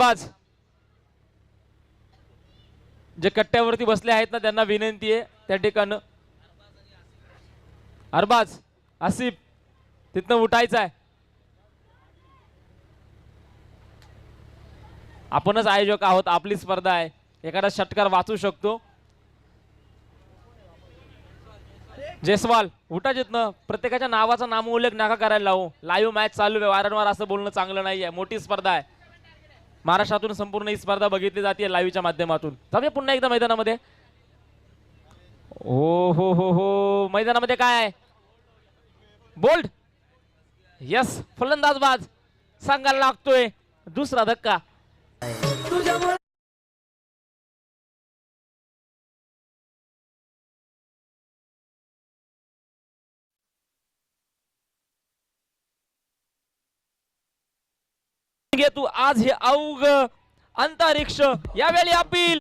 बाज जे कट्ट्यावरती बसले आहेत ना त्यांना विनंती आहे त्या ठिकाणी अरबाज आसिफ तिथनं उठायचं आहे. आपणच आयोजक आहोत, आपली स्पर्धा आहे, एखादा षटकार वाचू शकतो. जयस्वाल उठा जिथनं, प्रत्येकाच्या नावाचा नामोल्लेख नका करायला लावू. लाईव्ह मॅच चालू आहे, वारंवार असं बोलणं चांगलं नाही आहे. मोठी स्पर्धा आहे, महाराष्ट्रातून संपूर्ण ही स्पर्धा बघितली जाते लाईव्हच्या माध्यमातून. जाऊया पुन्हा एकदा मैदानामध्ये. हो हो हो हो मैदानामध्ये काय आहे? बोल्ड, यस फलंदाज बाज सांगायला लागतोय. दुसरा धक्का तू आज हे अवघ अंतरिक्ष यावेळी अपील